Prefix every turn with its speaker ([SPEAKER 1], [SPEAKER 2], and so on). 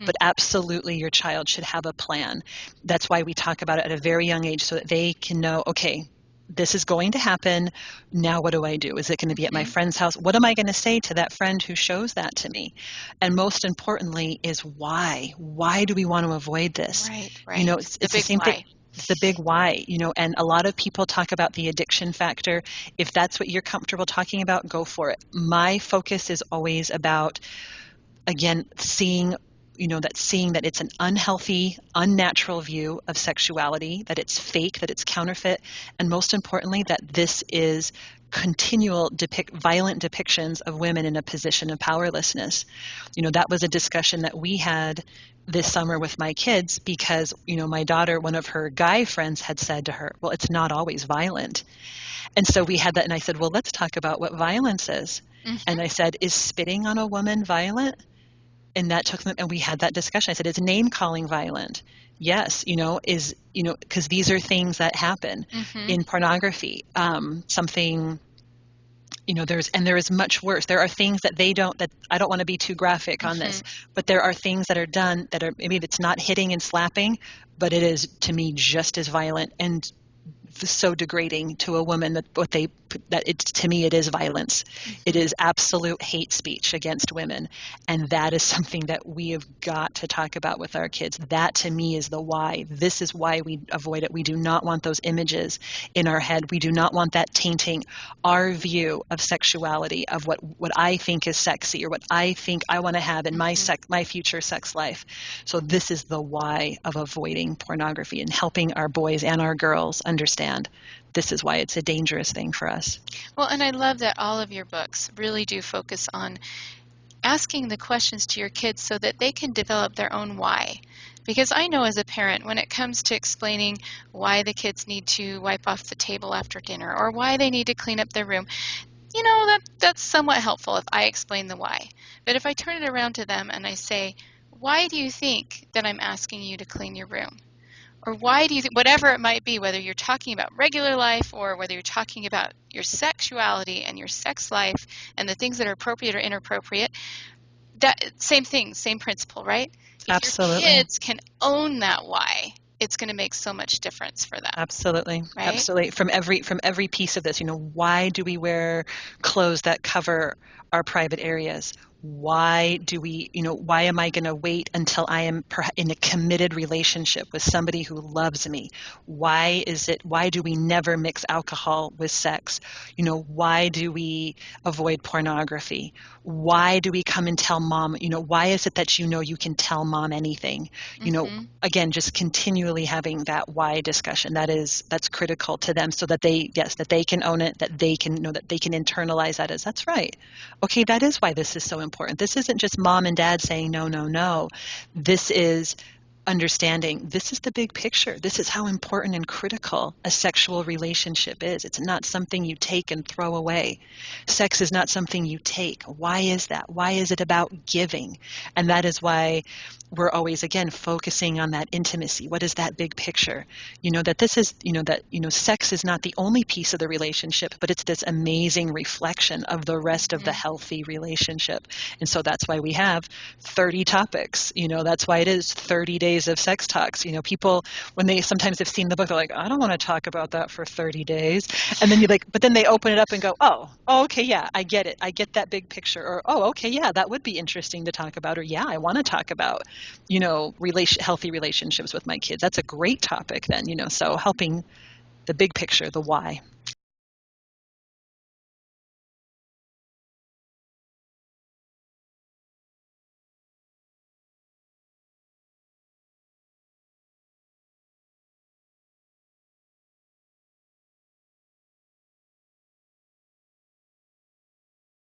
[SPEAKER 1] but absolutely your child should have a plan. That's why we talk about it at a very young age so that they can know, okay, this is going to happen. Now, what do I do? Is it going to be at my friend's house? What am I going to say to that friend who shows that to me? And most importantly is why? Why do we want to avoid this?
[SPEAKER 2] Right.
[SPEAKER 1] You know, it's the same thing. It's the big why, you know, and a lot of people talk about the addiction factor. If that's what you're comfortable talking about, go for it. My focus is always about, again, seeing that it's an unhealthy, unnatural view of sexuality, that it's fake, that it's counterfeit, and most importantly, that this is continual violent depictions of women in a position of powerlessness. You know, that was a discussion that we had this summer with my kids because, you know, my daughter, one of her guy friends had said to her, well, it's not always violent. And so we had that, and I said, well, let's talk about what violence is. And I said, is spitting on a woman violent? And that took them, and we had that discussion. I said, is name calling violent? Yes, because these are things that happen in pornography. Something, there is much worse. There are things that I don't want to be too graphic on this, but there are things that are done that are, maybe it's not hitting and slapping, but it is to me just as violent and so degrading to a woman to me it is violence. It is absolute hate speech against women, and that is something that we have got to talk about with our kids. That to me is the why. This is why we avoid it. We do not want those images in our head. We do not want that tainting our view of sexuality, of what I think is sexy or what I think I want to have in my future sex life. So this is the why of avoiding pornography and helping our boys and our girls understand this is why it's a dangerous thing for us.
[SPEAKER 2] Well, and I love that all of your books really do focus on asking the questions to your kids so that they can develop their own why. Because I know as a parent, when it comes to explaining why the kids need to wipe off the table after dinner or why they need to clean up their room, that's somewhat helpful if I explain the why. But if I turn it around to them and I say, why do you think that I'm asking you to clean your room? Or why do you think, whatever it might be, whether you're talking about regular life or whether you're talking about your sexuality and your sex life and the things that are appropriate or inappropriate, that same thing, same principle, right?
[SPEAKER 1] Absolutely.
[SPEAKER 2] If your kids can own that why, it's going to make so much difference for them.
[SPEAKER 1] Absolutely.
[SPEAKER 2] Right?
[SPEAKER 1] Absolutely. From every piece of this, why do we wear clothes that cover our private areas? Why am I going to wait until I am in a committed relationship with somebody who loves me? Why do we never mix alcohol with sex? Why do we avoid pornography? Why do we come and tell mom? Why is it that you can tell mom anything? Again, just continually having that why discussion. That's critical to them so that they can own it, that they can know, that they can internalize that as, that's right. Okay, that is why this is so important. This isn't just mom and dad saying no, no, no. This is understanding this is the big picture. This is how important and critical a sexual relationship is. It's not something you take and throw away. Sex is not something you take. Why is that? Why is it about giving? And that is why we're always, again, focusing on that intimacy. What is that big picture? That this is, sex is not the only piece of the relationship, but it's this amazing reflection of the rest of the healthy relationship. And so that's why we have 30 topics. That's why it is 30 days of sex talks. People, when they sometimes have seen the book, they're like, I don't want to talk about that for 30 days. And then but then they open it up and go, oh, okay, yeah, I get it. I get that big picture. Or, oh, okay, yeah, that would be interesting to talk about. Or, yeah, I want to talk about, healthy relationships with my kids. That's a great topic then, so helping the big picture, the why.